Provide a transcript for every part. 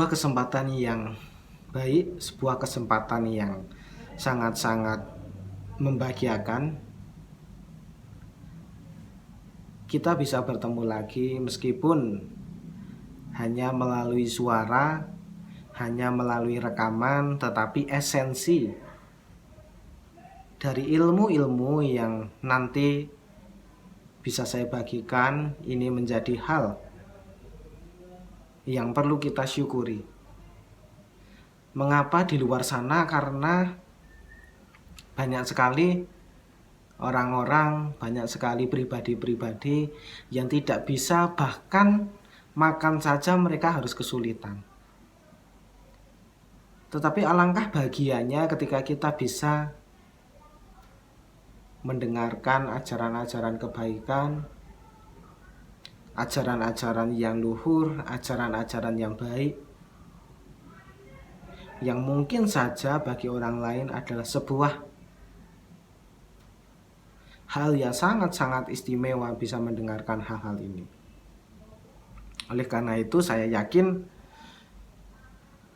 sebuah kesempatan yang baik, sebuah kesempatan yang sangat-sangat membahagiakan. Kita bisa bertemu lagi meskipun hanya melalui suara, hanya melalui rekaman, tetapi esensi dari ilmu-ilmu yang nanti bisa saya bagikan ini menjadi hal yang perlu kita syukuri. Mengapa di luar sana? Karena banyak sekali orang-orang, banyak sekali pribadi-pribadi yang tidak bisa, bahkan makan saja mereka harus kesulitan. Tetapi alangkah bahagianya ketika kita bisa mendengarkan ajaran-ajaran kebaikan, ajaran-ajaran yang luhur, ajaran-ajaran yang baik, yang mungkin saja bagi orang lain adalah sebuah hal yang sangat-sangat istimewa bisa mendengarkan hal-hal ini. Oleh karena itu saya yakin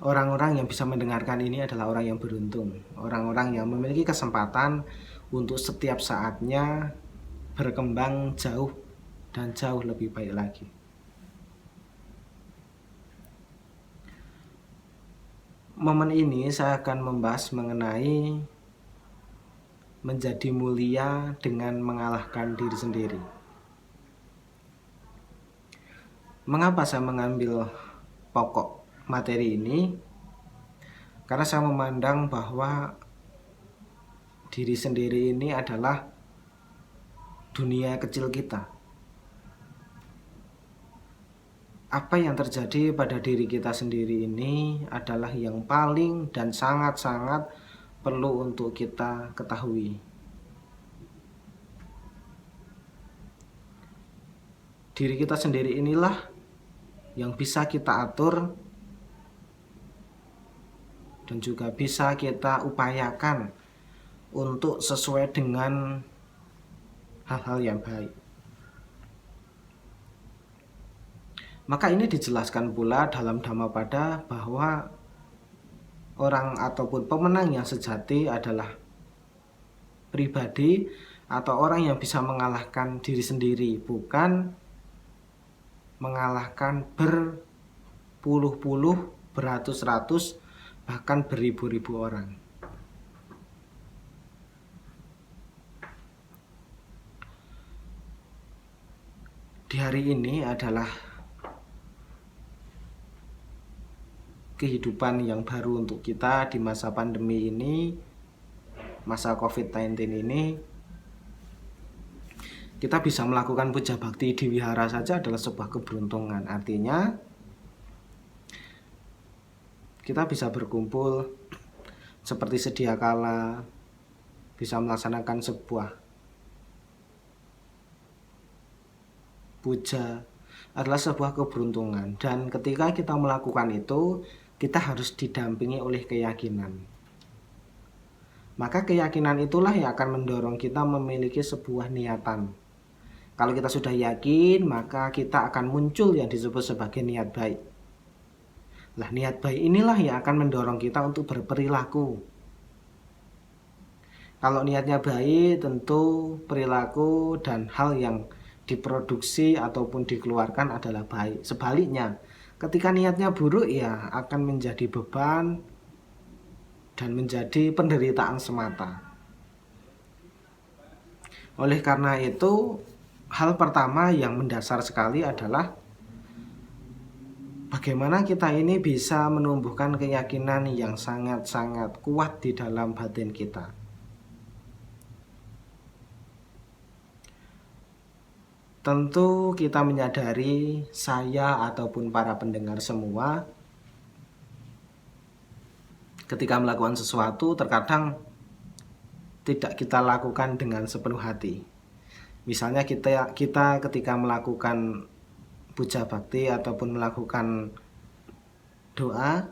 orang-orang yang bisa mendengarkan ini adalah orang yang beruntung, orang-orang yang memiliki kesempatan untuk setiap saatnya berkembang jauh dan jauh lebih baik lagi. Momen ini saya akan membahas mengenai menjadi mulia dengan mengalahkan diri sendiri. Mengapa saya mengambil pokok materi ini? Karena saya memandang bahwa diri sendiri ini adalah dunia kecil kita. Apa yang terjadi pada diri kita sendiri ini adalah yang paling dan sangat-sangat perlu untuk kita ketahui. Diri kita sendiri inilah yang bisa kita atur dan juga bisa kita upayakan untuk sesuai dengan hal-hal yang baik. Maka ini dijelaskan pula dalam Dhammapada bahwa orang ataupun pemenang yang sejati adalah pribadi atau orang yang bisa mengalahkan diri sendiri, bukan mengalahkan berpuluh-puluh, beratus-ratus, bahkan beribu-ribu orang. Di hari ini adalah kehidupan yang baru untuk kita di masa pandemi ini, masa COVID-19 ini. Kita bisa melakukan puja bakti di wihara saja adalah sebuah keberuntungan. Artinya kita bisa berkumpul seperti sedia kala, bisa melaksanakan sebuah puja adalah sebuah keberuntungan. Dan ketika kita melakukan itu, kita harus didampingi oleh keyakinan. Maka keyakinan itulah yang akan mendorong kita memiliki sebuah niatan. Kalau kita sudah yakin, maka kita akan muncul yang disebut sebagai niat baik. Nah, niat baik inilah yang akan mendorong kita untuk berperilaku. Kalau niatnya baik, tentu perilaku dan hal yang diproduksi ataupun dikeluarkan adalah baik. Sebaliknya, ketika niatnya buruk, ya akan menjadi beban dan menjadi penderitaan semata. Oleh karena itu, hal pertama yang mendasar sekali adalah bagaimana kita ini bisa menumbuhkan keyakinan yang sangat-sangat kuat di dalam batin kita. Tentu kita menyadari, saya ataupun para pendengar semua, ketika melakukan sesuatu terkadang tidak kita lakukan dengan sepenuh hati. Misalnya kita ketika melakukan puja bakti ataupun melakukan doa,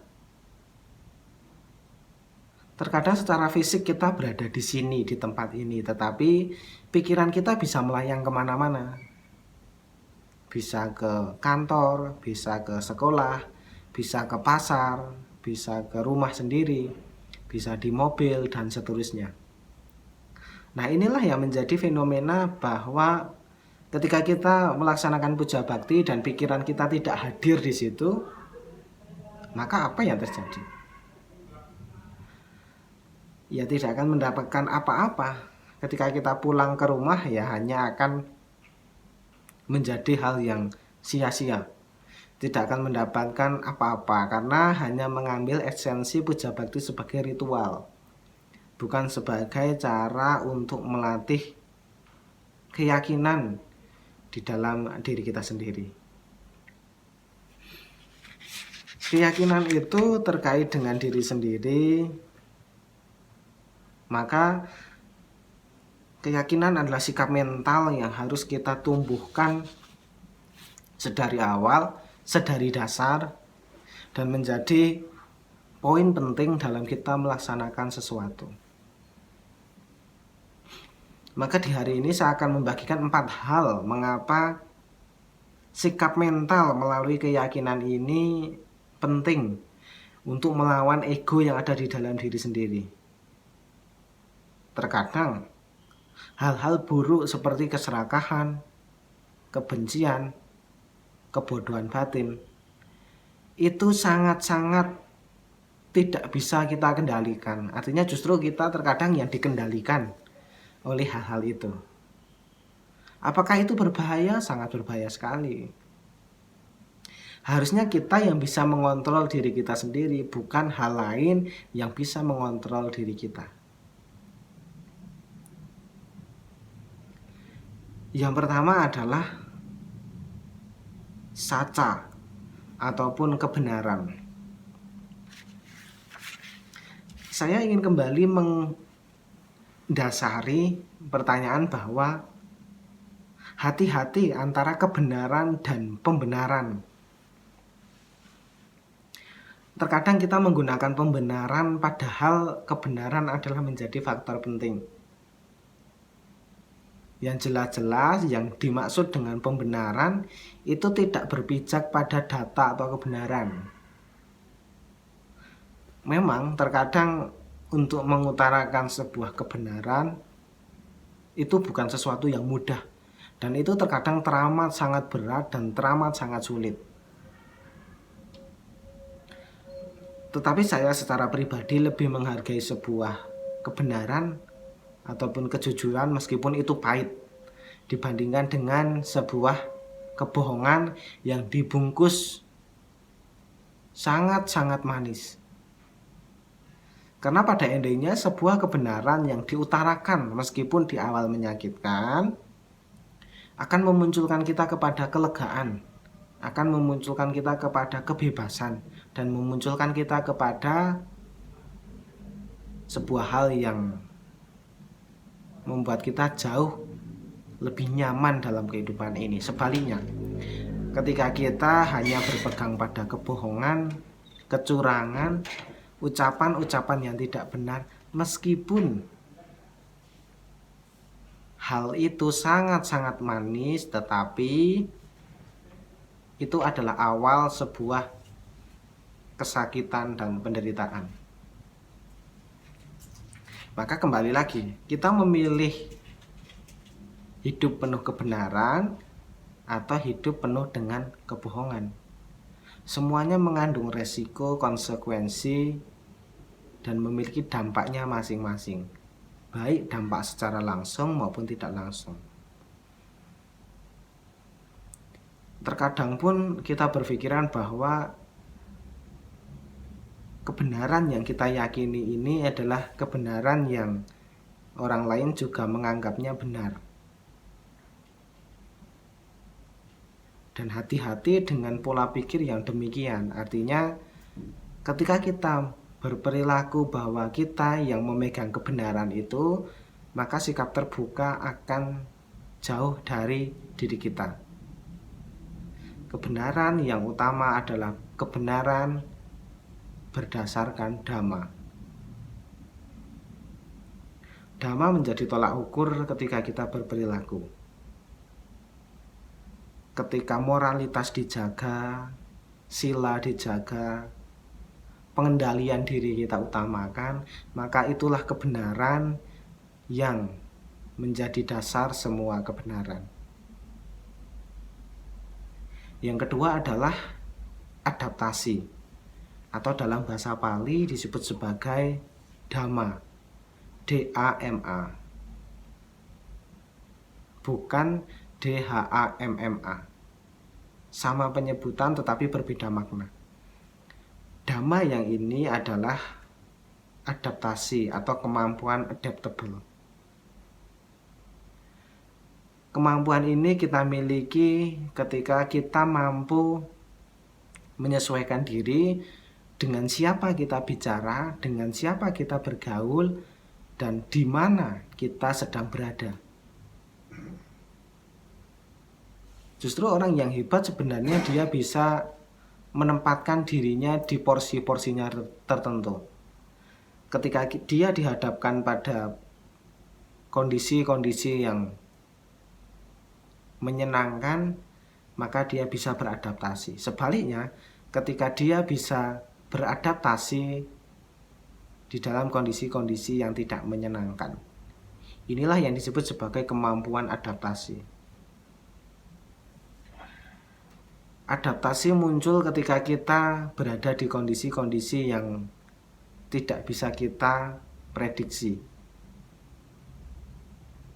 terkadang secara fisik kita berada di sini, di tempat ini, tetapi pikiran kita bisa melayang kemana-mana. Bisa ke kantor, bisa ke sekolah, bisa ke pasar, bisa ke rumah sendiri, bisa di mobil, dan seterusnya. Nah, inilah yang menjadi fenomena bahwa ketika kita melaksanakan puja bakti dan pikiran kita tidak hadir di situ, maka apa yang terjadi? Ya tidak akan mendapatkan apa-apa. Ketika kita pulang ke rumah ya hanya akan menjadi hal yang sia-sia. Tidak akan mendapatkan apa-apa karena hanya mengambil esensi puja bakti sebagai ritual, bukan sebagai cara untuk melatih keyakinan di dalam diri kita sendiri. Keyakinan itu terkait dengan diri sendiri, maka keyakinan adalah sikap mental yang harus kita tumbuhkan sedari awal, sedari dasar, dan menjadi poin penting dalam kita melaksanakan sesuatu. Maka di hari ini saya akan membagikan 4 hal mengapa sikap mental melalui keyakinan ini penting untuk melawan ego yang ada di dalam diri sendiri. Terkadang hal-hal buruk seperti keserakahan, kebencian, kebodohan batin itu sangat-sangat tidak bisa kita kendalikan. Artinya justru kita terkadang yang dikendalikan oleh hal-hal itu. Apakah itu berbahaya? Sangat berbahaya sekali. Harusnya kita yang bisa mengontrol diri kita sendiri, bukan hal lain yang bisa mengontrol diri kita. Yang pertama adalah saca ataupun kebenaran. Saya ingin kembali mendasari pertanyaan bahwa hati-hati antara kebenaran dan pembenaran. Terkadang kita menggunakan pembenaran padahal kebenaran adalah menjadi faktor penting. Yang jelas-jelas yang dimaksud dengan pembenaran itu tidak berpijak pada data atau kebenaran. Memang terkadang untuk mengutarakan sebuah kebenaran itu bukan sesuatu yang mudah. Dan itu terkadang teramat sangat berat dan teramat sangat sulit. Tetapi saya secara pribadi lebih menghargai sebuah kebenaran ataupun kejujuran meskipun itu pahit dibandingkan dengan sebuah kebohongan yang dibungkus sangat-sangat manis. Karena pada endingnya sebuah kebenaran yang diutarakan meskipun di awal menyakitkan akan memunculkan kita kepada kelegaan, akan memunculkan kita kepada kebebasan, dan memunculkan kita kepada sebuah hal yang membuat kita jauh lebih nyaman dalam kehidupan ini. Sebaliknya, ketika kita hanya berpegang pada kebohongan, kecurangan, ucapan-ucapan yang tidak benar, meskipun hal itu sangat-sangat manis, tetapi itu adalah awal sebuah kesakitan dan penderitaan. Maka kembali lagi, kita memilih hidup penuh kebenaran atau hidup penuh dengan kebohongan. Semuanya mengandung resiko, konsekuensi, dan memiliki dampaknya masing-masing. Baik dampak secara langsung maupun tidak langsung. Terkadang pun kita berpikiran bahwa kebenaran yang kita yakini ini adalah kebenaran yang orang lain juga menganggapnya benar. Dan hati-hati dengan pola pikir yang demikian. Artinya ketika kita berperilaku bahwa kita yang memegang kebenaran itu, maka sikap terbuka akan jauh dari diri kita. Kebenaran yang utama adalah kebenaran berdasarkan dhamma. Dhamma menjadi tolak ukur ketika kita berperilaku. Ketika moralitas dijaga, sila dijaga, pengendalian diri kita utamakan, maka itulah kebenaran yang menjadi dasar semua kebenaran. Yang kedua adalah adaptasi, atau dalam bahasa Pali disebut sebagai Dhamma, D-A-M-A, bukan D-H-A-M-M-A. Sama penyebutan tetapi berbeda makna. Dhamma yang ini adalah adaptasi atau kemampuan adaptable. Kemampuan ini kita miliki ketika kita mampu menyesuaikan diri dengan siapa kita bicara, dengan siapa kita bergaul, dan di mana kita sedang berada. Justru orang yang hebat sebenarnya dia bisa menempatkan dirinya di porsi-porsinya tertentu. Ketika dia dihadapkan pada kondisi-kondisi yang menyenangkan, maka dia bisa beradaptasi. Sebaliknya, ketika dia bisa beradaptasi di dalam kondisi-kondisi yang tidak menyenangkan, inilah yang disebut sebagai kemampuan adaptasi. Adaptasi muncul ketika kita berada di kondisi-kondisi yang tidak bisa kita prediksi.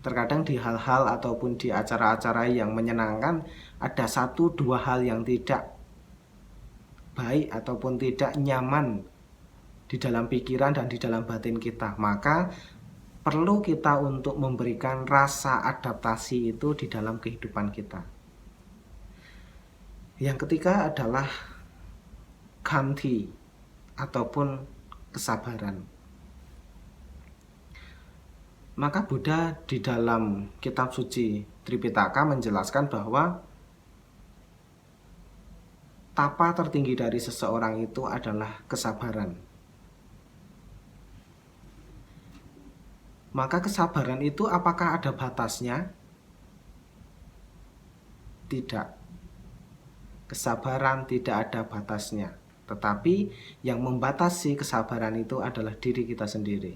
Terkadang di hal-hal ataupun di acara-acara yang menyenangkan, ada 1-2 hal yang tidak baik ataupun tidak nyaman di dalam pikiran dan di dalam batin kita. Maka perlu kita untuk memberikan rasa adaptasi itu di dalam kehidupan kita. Yang ketiga adalah khanti ataupun kesabaran. Maka Buddha di dalam kitab suci Tripitaka menjelaskan bahwa tapa tertinggi dari seseorang itu adalah kesabaran. Maka kesabaran itu apakah ada batasnya? Tidak. Kesabaran tidak ada batasnya. Tetapi yang membatasi kesabaran itu adalah diri kita sendiri.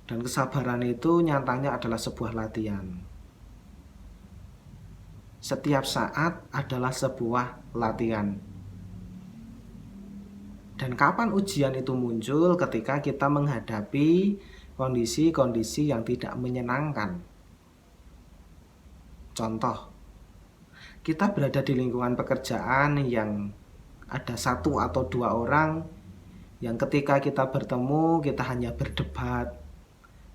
Dan kesabaran itu nyatanya adalah sebuah latihan. Setiap saat adalah sebuah latihan. Dan kapan ujian itu muncul? Ketika kita menghadapi kondisi-kondisi yang tidak menyenangkan. Contoh, kita berada di lingkungan pekerjaan yang ada 1 atau 2 orang yang ketika kita bertemu, kita hanya berdebat,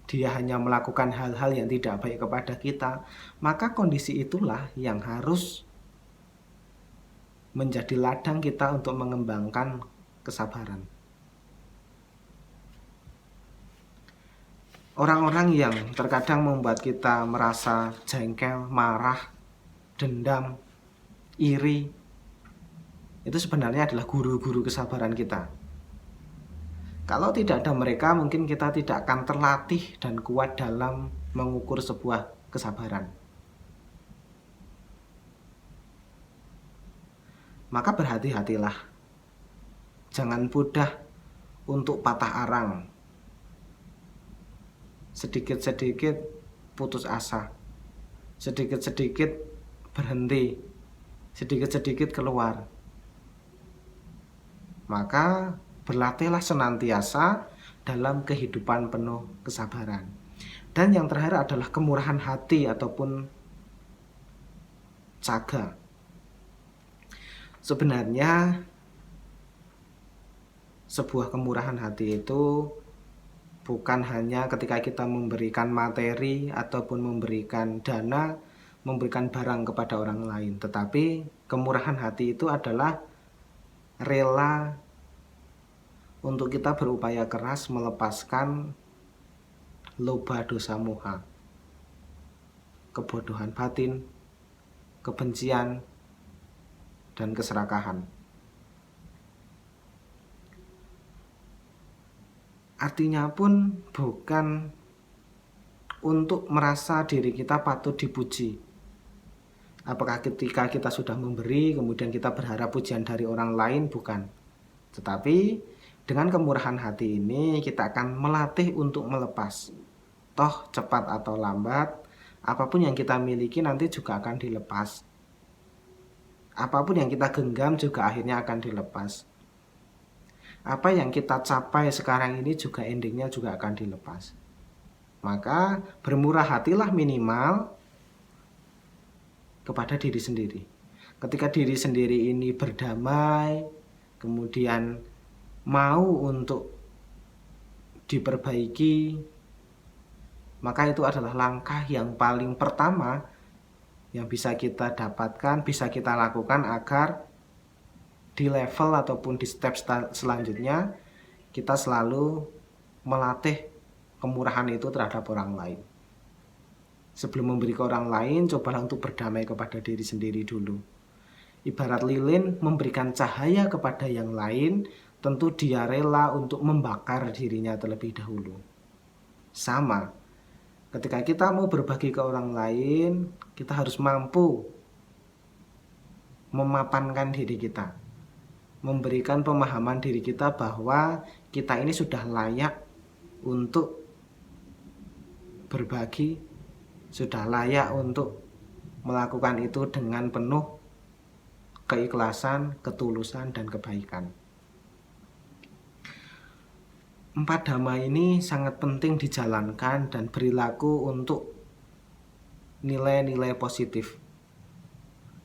dia hanya melakukan hal-hal yang tidak baik kepada kita, maka kondisi itulah yang harus menjadi ladang kita untuk mengembangkan kesabaran. Orang-orang yang terkadang membuat kita merasa jengkel, marah, dendam, iri, itu sebenarnya adalah guru-guru kesabaran kita. Kalau tidak ada mereka, mungkin kita tidak akan terlatih dan kuat dalam mengukur sebuah kesabaran. Maka berhati-hatilah. Jangan mudah untuk patah arang. Sedikit-sedikit putus asa. Sedikit-sedikit berhenti. Sedikit-sedikit keluar. Maka berlatihlah senantiasa dalam kehidupan penuh kesabaran. Dan yang terakhir adalah kemurahan hati ataupun caga. Sebenarnya sebuah kemurahan hati itu bukan hanya ketika kita memberikan materi ataupun memberikan dana, memberikan barang kepada orang lain. Tetapi kemurahan hati itu adalah rela untuk kita berupaya keras melepaskan loba dosa moha, kebodohan batin, kebencian, dan keserakahan. Artinya pun bukan untuk merasa diri kita patut dipuji, Apakah ketika kita sudah memberi, kemudian kita berharap pujian dari orang lain? Bukan. Tetapi dengan kemurahan hati ini kita akan melatih untuk melepas. Toh cepat atau lambat, apapun yang kita miliki nanti juga akan dilepas. Apapun yang kita genggam juga akhirnya akan dilepas. Apa yang kita capai sekarang ini juga endingnya juga akan dilepas. Maka bermurah hatilah minimal kepada diri sendiri. Ketika diri sendiri ini berdamai, kemudian mau untuk diperbaiki, maka itu adalah langkah yang paling pertama yang bisa kita dapatkan, bisa kita lakukan agar di level ataupun di step selanjutnya kita selalu melatih kemurahan itu terhadap orang lain. Sebelum memberi ke orang lain, cobalah untuk berdamai kepada diri sendiri dulu. Ibarat lilin memberikan cahaya kepada yang lain, tentu dia rela untuk membakar dirinya terlebih dahulu. Sama, ketika kita mau berbagi ke orang lain, kita harus mampu memapankan diri kita, memberikan pemahaman diri kita bahwa kita ini sudah layak untuk berbagi, sudah layak untuk melakukan itu dengan penuh keikhlasan, ketulusan, dan kebaikan. 4 dhamma ini sangat penting dijalankan dan berlaku untuk nilai-nilai positif,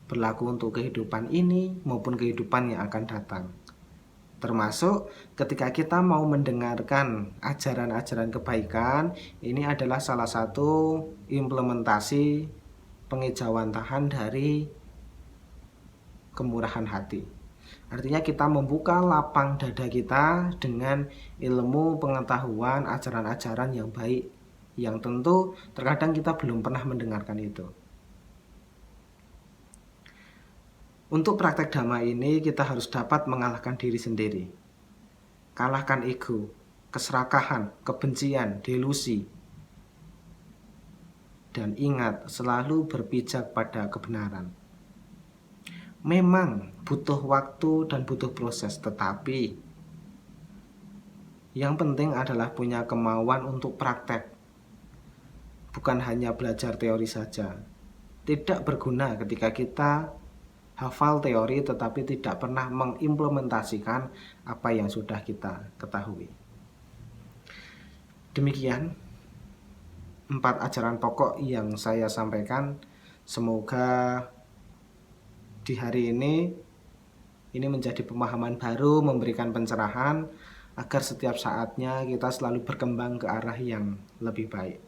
berlaku untuk kehidupan ini maupun kehidupan yang akan datang. Termasuk ketika kita mau mendengarkan ajaran-ajaran kebaikan, ini adalah salah satu implementasi pengejawantahan dari kemurahan hati. Artinya kita membuka lapang dada kita dengan ilmu, pengetahuan, ajaran-ajaran yang baik, yang tentu terkadang kita belum pernah mendengarkan itu. Untuk praktek dhamma ini kita harus dapat mengalahkan diri sendiri. Kalahkan ego, keserakahan, kebencian, delusi. Dan ingat, selalu berpijak pada kebenaran. Memang butuh waktu dan butuh proses, tetapi yang penting adalah punya kemauan untuk praktek. Bukan hanya belajar teori saja. Tidak berguna ketika kita hafal teori tetapi tidak pernah mengimplementasikan apa yang sudah kita ketahui. Demikian 4 ajaran pokok yang saya sampaikan. Semoga di hari ini menjadi pemahaman baru, memberikan pencerahan agar setiap saatnya kita selalu berkembang ke arah yang lebih baik.